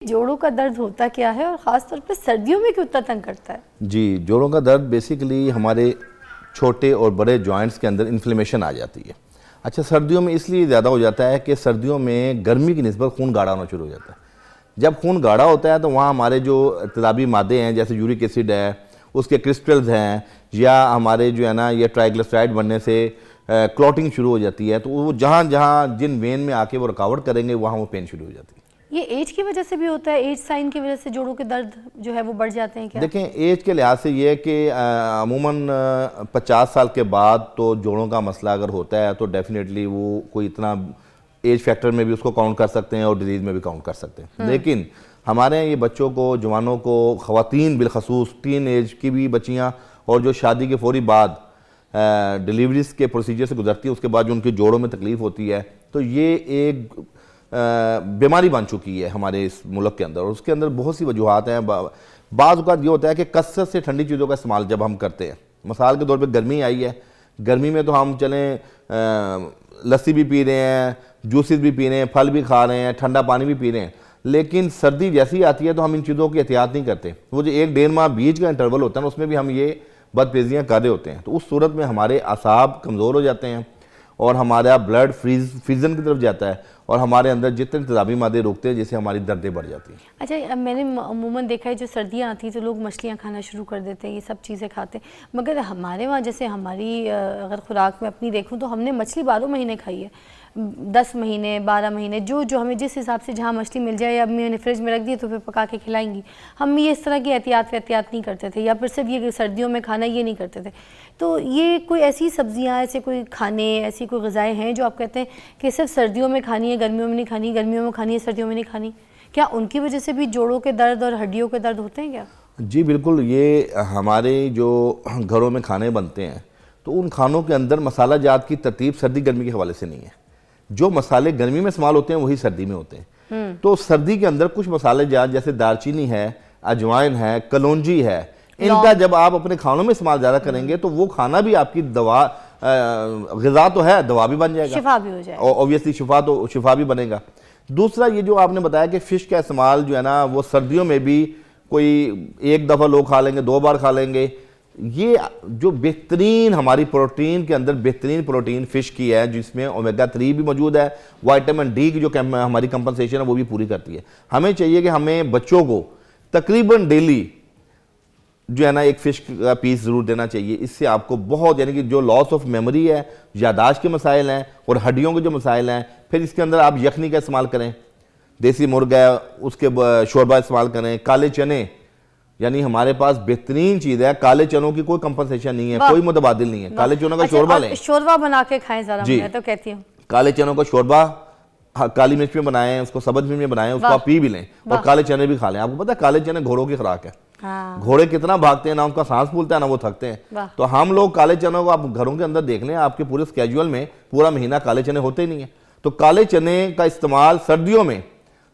जोड़ों का दर्द होता क्या है और ख़ास तौर पे सर्दियों में क्यों इतना तंग करता है? जी, जोड़ों का दर्द बेसिकली हमारे छोटे और बड़े जॉइंट्स के अंदर इन्फ्लेमेशन आ जाती है। अच्छा, सर्दियों में इसलिए ज़्यादा हो जाता है कि सर्दियों में गर्मी की निस्बत खून गाढ़ा होना शुरू हो जाता है। जब खून गाढ़ा होता है तो वहाँ हमारे जो तेज़ाबी मादे हैं, जैसे यूरिक एसिड है, उसके क्रिस्टल्स हैं, या हमारे जो है ना ये ट्राइग्लिसराइड बनने से क्लॉटिंग शुरू हो जाती है। तो वो जहाँ जहाँ जिन वेन में आके वो रुकावट करेंगे वहाँ वो पेन शुरू हो जाती है। ये एज की वजह से भी होता है? एज साइन की वजह से जोड़ों के दर्द जो है वो बढ़ जाते हैं क्या? देखें, एज के लिहाज से ये है कि अमूमन 50 साल के बाद तो जोड़ों का मसला अगर होता है तो डेफिनेटली वो कोई इतना एज फैक्टर में भी उसको काउंट कर सकते हैं और डिजीज़ में भी काउंट कर सकते हैं। लेकिन हमारे यहाँ ये बच्चों को, जवानों को, ख़वातीन बिलखसूस, टीन एज की भी बच्चियाँ और जो शादी के फौरी बाद डिलीवरीज के प्रोसीजर से गुजरती है, उसके बाद जो उनके जोड़ों में तकलीफ़ होती है, तो ये एक बीमारी बन चुकी है हमारे इस मुल्क के अंदर। और उसके अंदर बहुत सी वजूहत हैं। बाज़ औक़ात ये होता है कि कसरत से ठंडी चीज़ों का इस्तेमाल जब हम करते हैं, मिसाल के तौर पे गर्मी आई है, गर्मी में तो हम चलें लस्सी भी पी रहे हैं, जूसेस भी पी रहे हैं, फल भी खा रहे हैं, ठंडा पानी भी पी रहे हैं, लेकिन सर्दी जैसी आती है तो हम इन चीज़ों की एहतियात नहीं करते। वो जो 1-1.5 माह बीच का इंटरवल होता है ना, उसमें भी हम ये बदपेजियाँ कर रहे होते हैं। तो उस सूरत में हमारे असाब कमज़ोर हो जाते हैं और हमारा ब्लड फ्रीजन की तरफ जाता है और हमारे अंदर जितने तेज़ाबी मादे रोकते हैं, जिससे हमारी दर्दें बढ़ जाती हैं। अच्छा, मैंने अमूमन देखा है जो सर्दियाँ आती हैं तो लोग मछलियाँ खाना शुरू कर देते हैं, ये सब चीज़ें खाते हैं। मगर हमारे वहाँ जैसे हमारी अगर खुराक में अपनी देखूँ तो हमने मछली 12 महीने खाई है, 10 महीने 12 महीने, जो हमें जिस हिसाब से जहाँ मछली मिल जाए, अब मैंने फ्रिज में रख दी तो फिर पका के खिलाएंगी। हम ये इस तरह की एहतियात नहीं करते थे, या फिर सिर्फ ये सर्दियों में खाना ये नहीं करते थे। तो ये कोई ऐसी सब्जियाँ, ऐसे कोई खाने, ऐसी कोई ग़िज़ाएँ हैं जो आप कहते हैं कि सिर्फ सर्दियों में खानी है, गर्मियों में नहीं खानी, गर्मियों में खानी है, सर्दियों में नहीं खानी? क्या उनकी वजह से भी जोड़ों के दर्द और हड्डियों के दर्द होते हैं क्या? जी बिल्कुल। ये हमारे जो घरों में खाने बनते हैं तो उन खानों के अंदर मसाला जात की तरतीब सर्दी गर्मी के हवाले से नहीं है। जो मसाले गर्मी में इस्तेमाल होते हैं वही सर्दी में होते हैं। तो सर्दी के अंदर कुछ मसाले जात जैसे दालचीनी है, अजवाइन है, कलौंजी है, इनका जब आप अपने खानों में इस्तेमाल ज़्यादा करेंगे तो वो खाना भी आपकी दवा, ग़िज़ा तो है, दवा भी बन जाएगा, शिफा भी हो जाएगा। ऑब्वियसली शिफा भी बनेगा। दूसरा, ये जो आपने बताया कि फ़िश का इस्तेमाल जो है ना वो सर्दियों में भी कोई एक दफ़ा लोग खा लेंगे, 2 बार खा लेंगे। ये जो बेहतरीन हमारी प्रोटीन के अंदर बेहतरीन प्रोटीन फ़िश की है, जिसमें ओमेगा 3 भी मौजूद है, विटामिन डी की जो हमारी कंपनसेशन है वो भी पूरी करती है। हमें चाहिए कि हमें बच्चों को तकरीबन डेली जो है ना एक फ़िश का पीस ज़रूर देना चाहिए। इससे आपको बहुत, यानी कि जो लॉस ऑफ मेमोरी है, यादाश्त के मसाइल हैं और हड्डियों के जो मसाइल हैं, फिर इसके अंदर आप यखनी का इस्तेमाल करें, देसी मुर्गा उसके शोरबा इस्तेमाल करें, काले चने, यानी हमारे पास बेहतरीन चीज़ है। काले चनों की कोई कंपनसेशन नहीं है, कोई मुतबादिल नहीं है। काले चनों का शोरबा लें, शोरबा बना के खाएं ज़रा, मैं तो कहती हूँ काले चनों का शोरबा काली मिर्च में बनाएं, उसको सब्ज़ मिर्च में बनाएं, उसको आप पी भी लें और काले चने भी खा लें। आपको पता है काले चने घोड़ों की खुराक है। हाँ। घोड़े कितना भागते हैं, ना उनका सांस फूलता है ना वो थकते हैं। तो हम लोग काले चनों को आप घरों के अंदर देख लें, आपके पूरे स्केड्यूल में पूरा महीना काले चने होते ही नहीं है। तो काले चने का इस्तेमाल सर्दियों में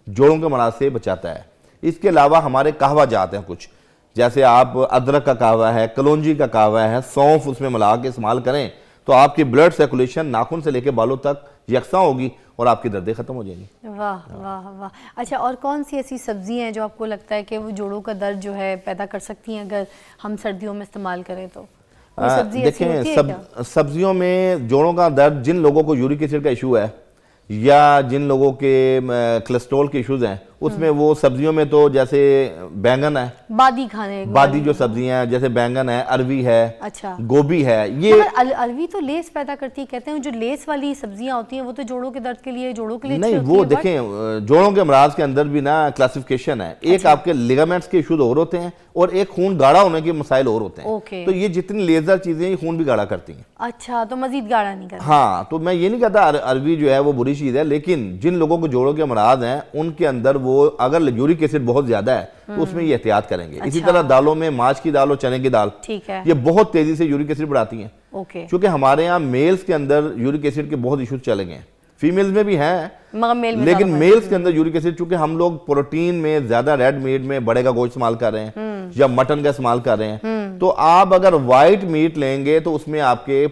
जोड़ों के मराज से बचाता है। इसके अलावा हमारे कहवा जात हैं कुछ, जैसे आप अदरक का कहवा है, कलौंजी का कहवा है, सौंफ उसमें मिला के इस्तेमाल करें तो आपकी ब्लड सर्कुलेशन नाखून से लेकर बालों तक यकसा होगी और आपकी दर्दें ख़त्म हो जाएंगी। वाह वाह वाह। अच्छा, और कौन सी ऐसी सब्जियां हैं जो आपको लगता है कि वो जोड़ों का दर्द जो है पैदा कर सकती हैं अगर हम सर्दियों में इस्तेमाल करें तो? सब्जी देखें, सब्जियों में जोड़ों का दर्द, जिन लोगों को यूरिक एसिड का इशू है या जिन लोगों के कोलेस्ट्रॉल के इश्यूज हैं, उसमें वो सब्जियों में तो जैसे बैंगन है, बादी जो सब्जियां हैं, जैसे बैंगन है, अरवी है, अच्छा, गोभी है। ये अरवी तो लेस पैदा करती है, कहते हैं जो लेस वाली सब्जियां होती हैं वो तो जोड़ों के दर्द के लिए, जोड़ों के लिए नहीं, वो देखें जोड़ों के अमराज के अंदर भी ना क्लासिफिकेशन है। एक आपके लिगामेंट्स के इशूज और होते हैं और एक खून गाढ़ा होने के मसाइल और होते हैं। तो ये जितनी लेजर चीजें ये खून भी गाढ़ा करती हैं। अच्छा, तो मजीद गाढ़ा नहीं करती। हाँ, तो मैं ये नहीं कहता अरवी जो है वो बुरी चीज़ है, लेकिन जिन लोगों को जोड़ों के अमराज हैं उनके अंदर वो अगर यूरिक एसिड बहुत ज्यादा है तो उसमें ये एहतियात करेंगे। इसी तरह दालों में माछ की दाल और चने की दाल, ठीक है, ये बहुत तेजी से यूरिक एसिड बढ़ाती हैं। क्योंकि हमारे यहाँ मेल्स के अंदर यूरिक एसिड के बहुत इशूज चले गए हैं, फीमेल्स में भी हैं, लेकिन मेल्स के अंदर यूरिक एसिड, चूंकि हम लोग प्रोटीन में ज्यादा रेड मीट में बड़े का गोश्त इस्तेमाल कर रहे हैं या मटन का इस्तेमाल कर रहे हैं, तो आप अगर व्हाइट मीट लेंगे तो उसमें आपके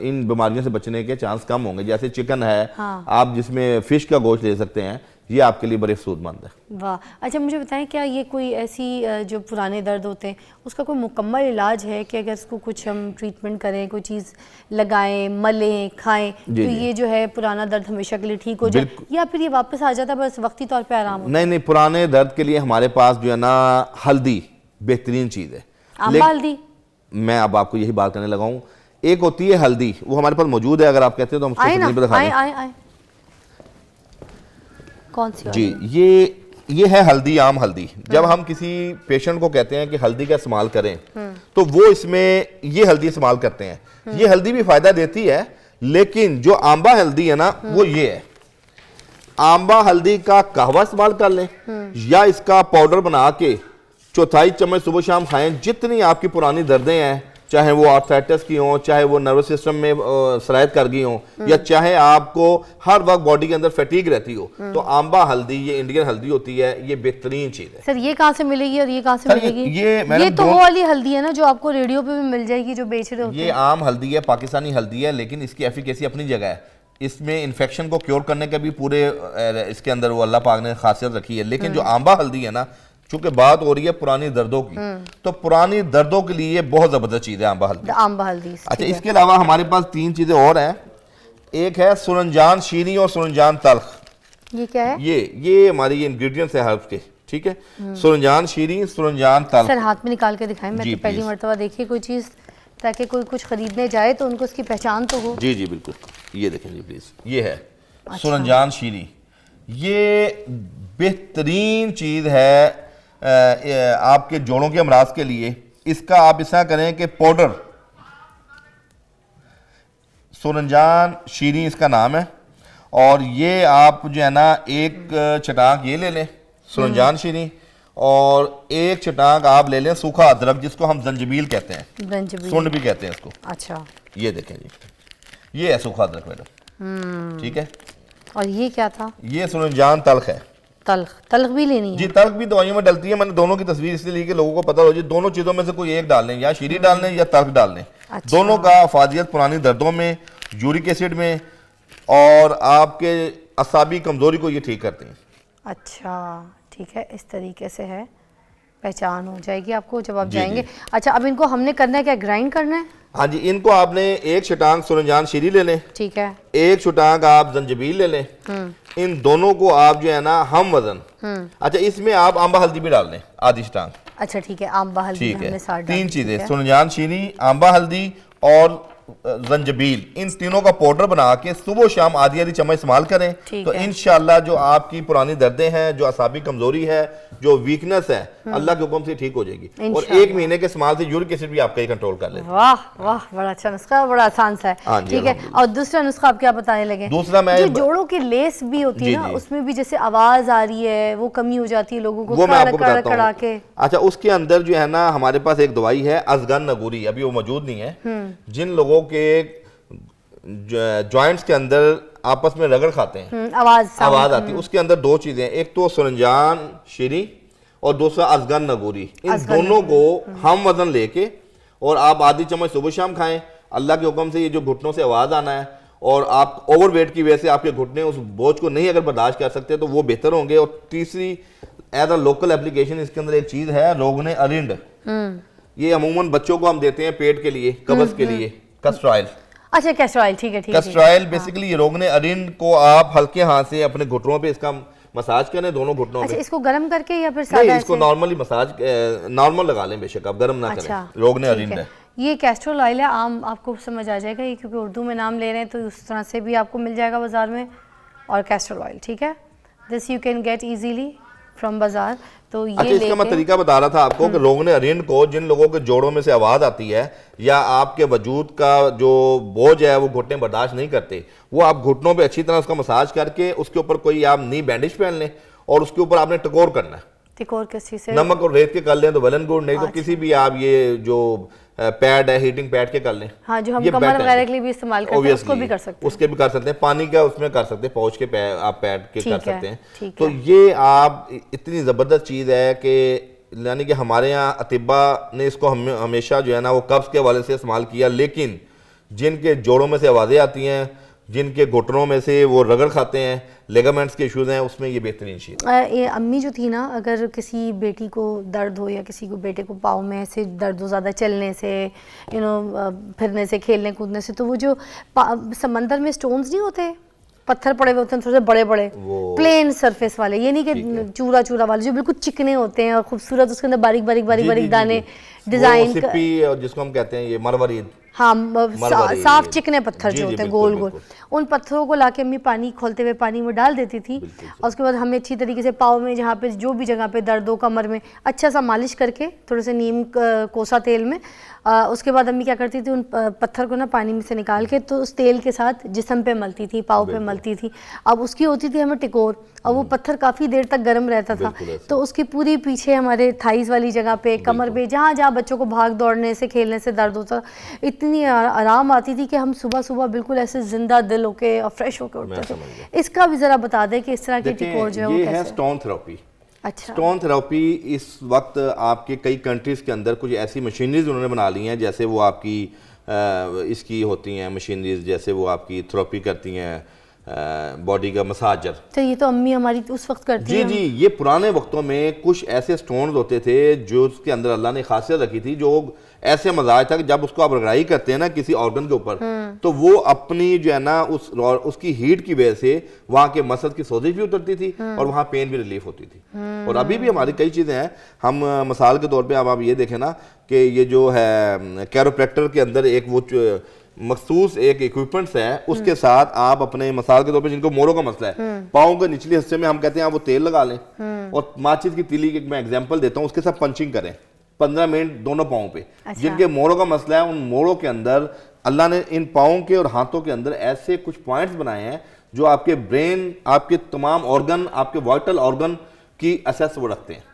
इन बीमारियों से बचने के चांस कम होंगे। जैसे चिकन है, आप जिसमें फिश का गोश्त ले सकते हैं, ये आपके लिए बड़े सूदमंद है। वाह। अच्छा मुझे बताएं, क्या ये कोई ऐसी जो पुराने दर्द होते हैं उसका कोई मुकम्मल इलाज है कि अगर इसको कुछ हम ट्रीटमेंट करें, कोई चीज़ लगाएं, मलें, खाएं तो ये जो है पुराना दर्द हमेशा के लिए ठीक हो जाए, या फिर ये वापस आ जाता है बस वक्ती तौर पे आराम होता है? नहीं, पुराने दर्द के लिए हमारे पास जो है ना हल्दी बेहतरीन चीज़ है। आंबा हल्दी? मैं अब आपको यही बात करने लगा हूँ। एक होती है हल्दी, वो हमारे पास मौजूद है, अगर आप कहते हो तो हम उसको स्क्रीन पे दिखा दें। आए कौन सी जी, ये है हल्दी, आम हल्दी। जब हम किसी पेशेंट को कहते हैं कि हल्दी का इस्तेमाल करें तो वो इसमें ये हल्दी इस्तेमाल करते हैं। ये हल्दी भी फायदा देती है, लेकिन जो आंबा हल्दी है ना वो ये है। आंबा हल्दी का कहवा इस्तेमाल कर लें या इसका पाउडर बना के 4 चम्मच सुबह शाम खाएं। जितनी आपकी पुरानी दर्दें हैं, चाहे वो आर्थराइटिस की हों, चाहे वो नर्वस सिस्टम में सरायत कर गई हों, या चाहे आपको हर वक्त बॉडी के अंदर फैटीग रहती हो, तो आंबा हल्दी, ये इंडियन हल्दी होती है, ये बेहतरीन चीज़ है। सर ये कहाँ से मिलेगी और ये कहाँ से मिलेगी? ये तो वो वाली हल्दी है ना जो आपको रेडियो पे भी मिल जाएगी, जो बेच रहे होते हैं। ये आम हल्दी है, पाकिस्तानी हल्दी है, लेकिन इसकी एफिकेसी अपनी जगह है। इसमें इन्फेक्शन को क्योर करने का भी पूरे इसके अंदर वो अल्लाह पाक ने खासियत रखी है। लेकिन जो आंबा हल्दी है ना, चूंकि बात हो रही है पुरानी दर्दों की, तो पुरानी दर्दों के लिए बहुत जबरदस्त चीज है आंबा हल्दी। आंबा हल्दी। अच्छा, इसके अलावा हमारे पास 3 चीजें और हैं। एक है सुरंजान शीरी और सुरंजान तल्ख। ये क्या है? ये हमारी इंग्रेडिएंट्स है हर्ब्स के, ठीक है। सुरंजान शीरी, सुरंजान तल्ख। सर हाथ में निकाल के दिखाएं, मैं तो पहली मर्तबा देखी कोई चीज, ताकि कोई कुछ खरीदने जाए तो उनको उसकी पहचान तो हो। जी बिल्कुल, ये देखें जी प्लीज, ये है सुरंजान शीरी। ये बेहतरीन चीज है आपके जोड़ों के अमराज के लिए। इसका आप ऐसा करें कि पाउडर, सुरंजान शीरी इसका नाम है, और ये आप जो है ना एक चटाक ये ले लें सुरंजान शीरी, और एक चटाक आप ले लें सूखा अदरक, जिसको हम जंजबील कहते हैं, सुंड भी कहते हैं इसको। अच्छा, ये देखें जी, ये है सूखा अदरक मैडम, ठीक है। और ये क्या था? ये सुरंजान तल्ख है। तल्ख भी लेनी है? जी, तल्ख भी दवाइयों में डलती है। मैंने दोनों की तस्वीर इसलिए ली कि लोगों को पता हो जाए। दोनों चीज़ों में से कोई एक डाल लें, या शीरी डाल लें या तल्ख डाल लें। अच्छा। दोनों का अफादियत पुरानी दर्दों में, यूरिक एसिड में, और आपके असाबी कमजोरी को ये ठीक करते हैं। अच्छा ठीक है, इस तरीके से है, पहचान हो जाएगी आपको जब आप जाएंगे। अच्छा, अब इनको हमने करना है क्या, ग्राइंड करना है? हाँ जी, इनको आपने एक छटांग सुरंजान शीरी ले लें, ठीक है, एक छटांग आप जंजबील ले लें। इन दोनों को आप जो है ना हम वजन, अच्छा इसमें आप आंबा हल्दी भी डाल लें, आधी छटांग। अच्छा ठीक है, आंबा हल्दी हमने साथ 3 चीजें, सुरंजान शीरी, आंबा हल्दी और जंजबील, इन तीनों का पाउडर बना के सुबह शाम आधी आधी चम्मच इस्तेमाल करें, तो इंशाल्लाह जो आपकी पुरानी दर्दें हैं, जो असाबी कमजोरी है, जो वीकनेस है, अल्लाह के हुक्म से ठीक हो जाएगी। और 1 महीने के इस्तेमाल से यूरिक एसिड भी आपका ही कंट्रोल कर ले। वाह वाह, बड़ा अच्छा नुस्खा, बड़ा आसान सा है। ठीक है, और दूसरा नुस्खा आप क्या बताने लगे? दूसरा मैं, जो जोड़ों की लेस भी होती है ना, उसमें भी जैसे आवाज आ रही है, वो कमी हो जाती है लोगों को, वो मैं आपको बताता हूं। के। अच्छा, उसके अंदर जो है ना हमारे पास एक दवाई है अजगन नगूरी, अभी वो मौजूद नहीं है। जिन लोगों के जॉइंट्स के अंदर आपस में रगड़ खाते हैं, आवाज आती है, उसके अंदर 2 चीजें, एक तो सुरंजान शीरी और दूसरा अजगन नगूरी। इन दोनों को हम वजन लेके और आप आधी चम्मच सुबह शाम खाएं। अल्लाह के हुक्म से ये जो घुटनों से आवाज आना है, और आप ओवरवेट की वजह से आपके घुटने उस बोझ को नहीं अगर बर्दाश्त कर सकते तो वो बेहतर होंगे। और तीसरी एज अ लोकल एप्लीकेशन इसके अंदर एक चीज है रोगने अरिंड, ये अमूमन बच्चों को हम देते हैं पेट के लिए, कब्ज के लिए, कैस्टर ऑयल। अच्छा, कैस्टर ऑयल, ठीक है, ठीक है। कैस्टर ऑयल बेसिकली ये रोगने अरिंड को आप हल्के हाथ से अपने घुटनों पे इसका मसाज करें, दोनों घुटनों पे। इसको गर्म करके या फिर सादा? इसको नॉर्मली मसाज नॉर्मल लगा लें, बेशक आप गर्म ना करें। रोगने अरिंड है। ये कैस्टर ऑयल है, आम आपको समझ आ जाएगा ये, क्योंकि उर्दू में नाम ले रहे हैं तो उस तरह से भी आपको मिल जाएगा बाजार में। और कैस्टर ऑयल, ठीक है, this you can get easily from बाजार। तो ये अच्छा, इसका मैं तरीका बता रहा था आपको कि रोगने अरिंड को, जिन लोगों के जोड़ों में से आवाज आती है या आपके वजूद का जो बोझ है वो घुटने बर्दाश्त नहीं करते, वो आप घुटनों पे अच्छी तरह उसका मसाज करके उसके ऊपर कोई आप नी बैंडेज पहन लें और उसके ऊपर आपने टकोर करना है। टकोर किस चीज से? नमक और रेत के कर लें तो वेल एंड गुड, नहीं तो किसी भी आप ये जो पैड है हीटिंग पैड के कर लें। हाँ, जो हम कमर वगैरह के लिए भी इस्तेमाल करते हैं, उसको भी कर सकते हैं। उसके भी कर सकते हैं, पानी का उसमें कर सकते हैं, पहुंच के आप पैड के कर सकते हैं। तो ये आप इतनी जबरदस्त चीज है कि यानी कि हमारे यहाँ अतिबा ने इसको हमेशा जो है ना वो कब्ज के हवाले से इस्तेमाल किया, लेकिन जिनके जोड़ों में से आवाजें आती हैं, जिनके घुटनों में से वो रगड़ खाते हैं, लेगामेंट्स के इश्यूज हैं, उसमें ये बेहतरीन चीज़। ये अम्मी जो थी ना, अगर किसी बेटी को दर्द हो या किसी को बेटे को पाँव में ऐसे दर्द हो ज़्यादा चलने से, फिरने से, खेलने कूदने से, तो वो जो समंदर में स्टोन्स नहीं होते, पत्थर पड़े हुए होते हैं थोड़े से बड़े बड़े, प्लेन सरफेस वाले, ये नहीं कि चूरा चूरा वाले, जो बिल्कुल चिकने होते हैं और खूबसूरत, उसके अंदर बारीक बारीक बारीक बारीक दाने, डिजाइन, जिसको हम कहते हैं ये मरवरी, हाँ, साफ चिकने पत्थर जो होते हैं गोल गोल, उन पत्थरों को लाके अम्मी पानी खोलते हुए पानी में डाल देती थी, और उसके बाद हमें अच्छी तरीके से पाँव में, जहाँ पे जो भी जगह पे दर्द हो, कमर में, अच्छा सा मालिश करके थोड़े से नीम कोसा तेल में, उसके बाद अम्मी क्या करती थी, उन पत्थर को ना पानी में से निकाल के तो उस तेल के साथ जिस्म पे मलती थी, पाँव पे मलती थी। अब उसकी होती थी हमें टिकोर, और वो पत्थर काफ़ी देर तक गर्म रहता था, तो उसकी पूरी पीछे हमारे थाइस वाली जगह पे, कमर पे, जहाँ जहाँ बच्चों को भाग दौड़ने से, खेलने से दर्द होता, इतनी आराम आती थी कि हम सुबह सुबह बिल्कुल ऐसे जिंदा दिल होके और फ्रेश होके उठते थे। इसका भी ज़रा बता दें कि इस तरह की टिकोर जो है, ये है स्टोन थेरेपी। अच्छा, स्टोन थेरेपी इस वक्त आपके कई कंट्रीज़ के अंदर कुछ ऐसी मशीनरीज उन्होंने बना ली हैं, जैसे वो आपकी इसकी होती हैं मशीनरीज, जैसे वो आपकी थेरेपी करती हैं बॉडी का मसाजर। तो ये तो अम्मी हमारी उस वक्त करती जी जी, ये पुराने वक्तों में कुछ ऐसे स्टोन्स होते थे जो उसके अंदर अल्लाह ने खासियत रखी थी, जो ऐसे मजाज था कि जब उसको आप रगड़ाई करते हैं ना किसी ऑर्गन के ऊपर, तो वो अपनी जो है ना उसकी हीट की वजह से वहाँ के मसल की सोजिश भी उतरती थी और वहाँ पेन भी रिलीफ होती थी। और अभी भी हमारी कई चीज़ें हैं, हम मिसाल के तौर पे अब आप ये देखें ना कि ये जो है कैरोप्रैक्टर के अंदर एक वो मखसूस एक इक्विपमेंट्स है, उसके साथ आप अपने मिसाल के तौर पे जिनको मोरों का मसला है, पाँव के निचले हिस्से में हम कहते हैं आप वो तेल लगा लें और माचिस की तीली की मैं एग्जांपल देता हूँ, उसके साथ पंचिंग करें 15 मिनट दोनों पाँव पे। अच्छा। जिनके मोरों का मसला है, उन मोरों के अंदर अल्लाह ने इन पाँव के और हाथों के अंदर ऐसे कुछ पॉइंट्स बनाए हैं जो आपके ब्रेन, आपके तमाम ऑर्गन, आपके वाइटल ऑर्गन की असेस वो रखते हैं।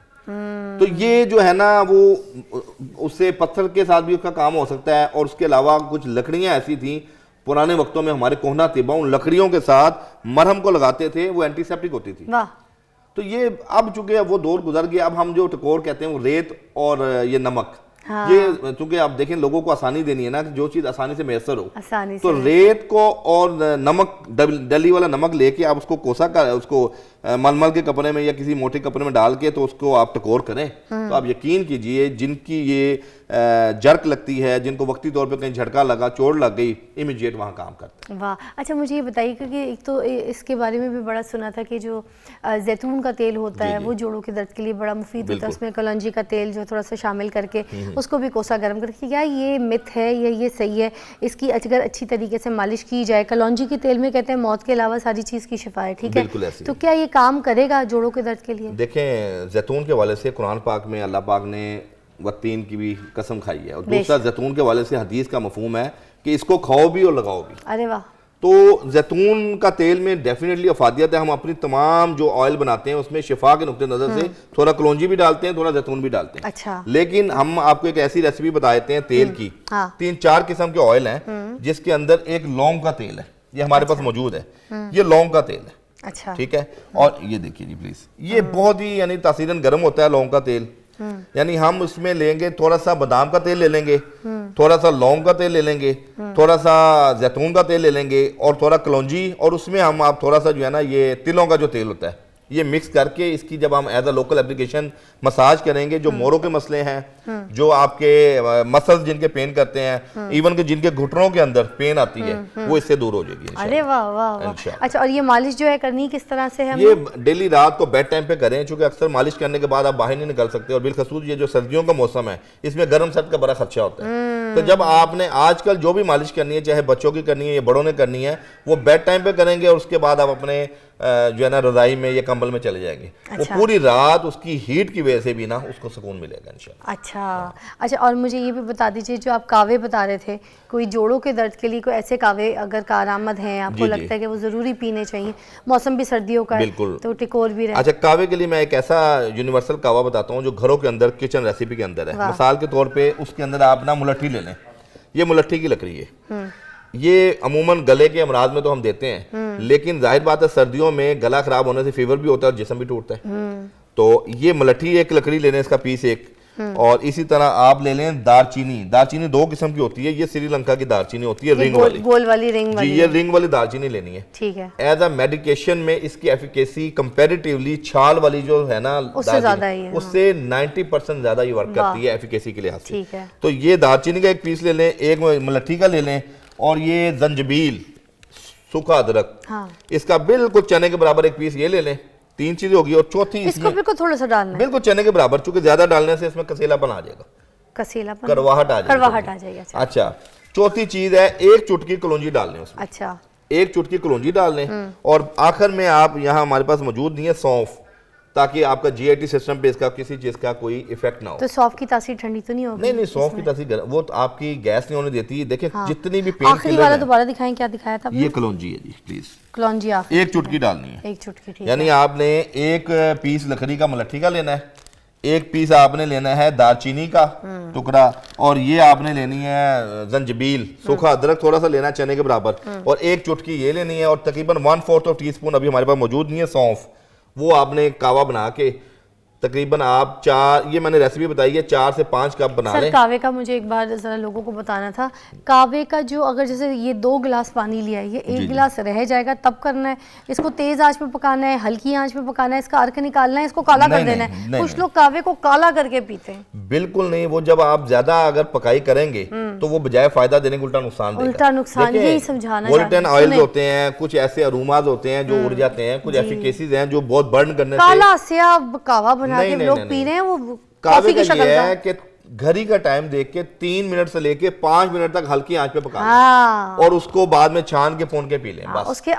तो ये जो है ना वो उससे पत्थर के साथ भी उसका काम हो सकता है। और उसके अलावा कुछ लकड़ियां ऐसी थी पुराने वक्तों में, हमारे कोहना तिब्बा उन लकड़ियों के साथ मरहम को लगाते थे, वो एंटीसेप्टिक होती थी। वाह। तो ये अब चूंकि वो दौर गुजर गया, अब हम जो टकोर कहते हैं वो रेत और ये नमक, हाँ। ये चूंकि आप देखें लोगों को आसानी देनी है ना कि जो चीज आसानी से मैसर हो, आसानी तो रेत को और नमक, डली वाला नमक लेके आप उसको कोसा कर, उसको मलमल के कपड़े में या किसी मोटे कपड़े में डाल के तो उसको आप टकोर करें, तो आप यकीन कीजिए जिनकी ये जर्क लगती है, जिनको वक्ती तौर पे कहीं झटका लगा, चोट लग गई, इमीडिएट वहाँ काम करते हैं। वाह। अच्छा, मुझे ये बताइए कि एक तो इसके बारे में भी बड़ा सुना था कि जो जैतून का तेल होता है वो जोड़ों के दर्द के लिए बड़ा मुफीद होता है, उसमें कलौंजी का तेल जो थोड़ा सा शामिल करके उसको भी कोसा गर्म करके, क्या ये मिथ है या ये सही है? इसकी अगर अच्छी तरीके से मालिश की जाए, कलौंजी के तेल में कहते हैं मौत के अलावा सारी चीज़ की शिफा है, ठीक है, तो क्या ये काम करेगा जोड़ों के दर्द के लिए? देखें, जैतून के हवाले से कुरान पाक में अल्लाह पाक ने वत्तीन की भी कसम खाई है, और दूसरा जैतून के हवाले से हदीस का मफहूम है कि इसको खाओ भी और लगाओ भी। अरे वाह। तो जैतून का तेल में डेफिनेटली अफादियत है। हम अपनी तमाम जो ऑयल बनाते हैं उसमें शिफा के नुक्ते नज़र से थोड़ा कलौंजी भी डालते हैं, थोड़ा जैतून भी डालते हैं। अच्छा। लेकिन हम आपको एक ऐसी रेसिपी बता देते हैं तेल की, 3-4 किस्म के ऑयल हैं जिसके अंदर एक लौंग का तेल है, ये हमारे पास मौजूद है, ये लौंग का तेल है। अच्छा। ठीक है, और ये देखिए जी प्लीज, ये बहुत ही यानी तासीरन गर्म होता है लौंग का तेल, यानी हम उसमें लेंगे थोड़ा सा बादाम का तेल ले लेंगे, थोड़ा सा लौंग का तेल ले लेंगे, थोड़ा सा जैतून का तेल ले लेंगे और थोड़ा कलौंजी, और उसमें हम आप थोड़ा सा जो है ना ये तिलों का जो तेल होता है ये मिक्स करके इसकी जब हम as a local application massage करेंगे, जो मोरों के मसले हैं, जो आपके मसल्स जिनके पेन करते हैं, इवन के जिनके घुटनों के अंदर पेन आती है, वो इससे दूर हो जाएगी। अरे वाह वाह वाह। अच्छा, और ये मालिश जो है करनी किस तरह से है? ये डेली रात को बेड टाइम पे करें, क्योंकि अक्सर मालिश करने के बाद आप बाहर नहीं निकल सकते, और बिलखसूस ये जो सर्दियों का मौसम है इसमें गर्म सर्द का बड़ा खर्चा होता है। तो जब आपने आजकल जो भी मालिश करनी है, चाहे बच्चों की करनी है या बड़ों ने करनी है, वो बेड टाइम पे करेंगे, और उसके बाद आप अपने जो है ना रजाई में या कंबल में चले जाएंगे। अच्छा। वो पूरी रात उसकी हीट की वजह से भी ना उसको सुकून मिलेगा इंशाल्लाह। अच्छा। हाँ। अच्छा, और मुझे ये भी बता दीजिए, जो आप कावे बता रहे थे, कोई जोड़ों के दर्द के लिए कोई ऐसे कावे अगर कारआमद हैं, आपको लगता है कि वो जरूरी पीने चाहिए? मौसम भी सर्दियों का है तो टिकोर भी रहे। अच्छा, कावे के लिए मैं एक ऐसा यूनिवर्सल कावा बताता हूँ जो घरों के अंदर किचन रेसिपी के अंदर है। मिसाल के तौर पर उसके अंदर आप ना मुलट्ठी ले लें, ये मुलट्ठी की लकड़ी है, ये अमूमन गले के अमराज में तो हम देते हैं, लेकिन जाहिर बात है सर्दियों में गला खराब होने से फीवर भी होता है और जिस्म भी टूटता है। तो ये मुलट्ठी एक लकड़ी लेने, इसका पीस एक, और इसी तरह आप ले लें दालचीनी। दालचीनी दो किस्म की होती है, ये श्रीलंका की दालचीनी होती है, ये रिंग गोल वाली। गोल वाली रिंग जी, वाली। ये रिंग वाली दालचीनी लेनी है। ठीक है। एज अ मेडिकेशन में इसकी एफिकेसी कंपैरेटिवली छाल वाली जो है ना उससे ज्यादा है ये, उससे 90% ज्यादा ये वर्क करती है एफिकेसी के लिहाज से। ठीक है। तो ये दालचीनी का एक पीस ले लें, एक मलट्ठी का ले लें, और ये जंजबील, सूखा अदरक, हाँ। इसका बिल्कुल चने के बराबर एक पीस ये ले लें। 3 चीजें होगी। और चौथी इसको इसमें बिल्कुल थोड़ा सा डालना है, बिल्कुल चने के बराबर, चूंकि ज्यादा डालने से इसमें कसेलापन आ जाएगा, कसीलापन, करवाहट आ जाएगी। करवाहट आ जाएगी। अच्छा। अच्छा, चौथी चीज है एक चुटकी कलौंजी डालने उसमें। अच्छा। एक चुटकी कलौंजी डाल लें। और आखिर में आप यहाँ हमारे पास मौजूद नहीं है सौंफ, ताकि आपका जीआईटी सिस्टम पे इसका किसी चीज का कोई इफेक्ट ना हो। तो सौंफ की तासीर ठंडी तो नहीं होगी? नहीं नहीं, सौंफ की तासीर वो तो आपकी गैस नहीं होने देती। देखें जितनी भी पेन आखिरी वाला दोबारा दिखाएं, क्या दिखाया था? ये कलौंजी है जी, प्लीज कलौंजी आखिरी एक चुटकी डालनी है। एक चुटकी, ठीक यानी है। आपने एक पीस लकड़ी का मलट्ठी का लेना है, एक पीस आपने लेना है दालचीनी का टुकड़ा, और ये आपने लेनी है जंजबील, सूखा अदरक थोड़ा सा लेना है चने के बराबर, और एक चुटकी ये लेनी है, और तकरीबन 1/4 टीस्पून अभी हमारे पास मौजूद नहीं है सौंफ, वो आपने कावा बना के तकरीबन आप 4, ये मैंने रेसिपी बताई है, 4 से 5 कप बना सर लें। कावे का मुझे एक बार जरा लोगों को बताना था, कावे का जो अगर जैसे ये 2 गिलास पानी लिया है, ये 1 गिलास रह जाएगा तब करना है? इसको तेज आंच पे पकाना है, हल्की आंच पे पकाना है, इसका अर्क निकालना है, इसको काला कर देना है? कुछ लोग कावे को काला करके पीते हैं। बिल्कुल नहीं, वो जब आप ज्यादा अगर पकाई करेंगे तो वो बजाय फायदा देने के उल्टा नुकसान देगा। उल्टा नुकसान, देखिए, यही समझाना वोलेटाइल चाहते हैं। ऑयल्स होते हैं, कुछ ऐसे अरोमाज होते हैं जो उड़ जाते हैं, कुछ एफिकेसीज हैं जो बहुत बर्न करने से। काला से आप कावा बना के नहीं, लोग नहीं, पी रहे हैं, वो कावे कॉफी का की शक्ल ये का। है कि घड़ी का टाइम देख के 3 मिनट से लेके 5 मिनट तक हल्की आंच पे पकाना, हाँ, और उसको बाद में छान के फोन के पी लें बस। उसके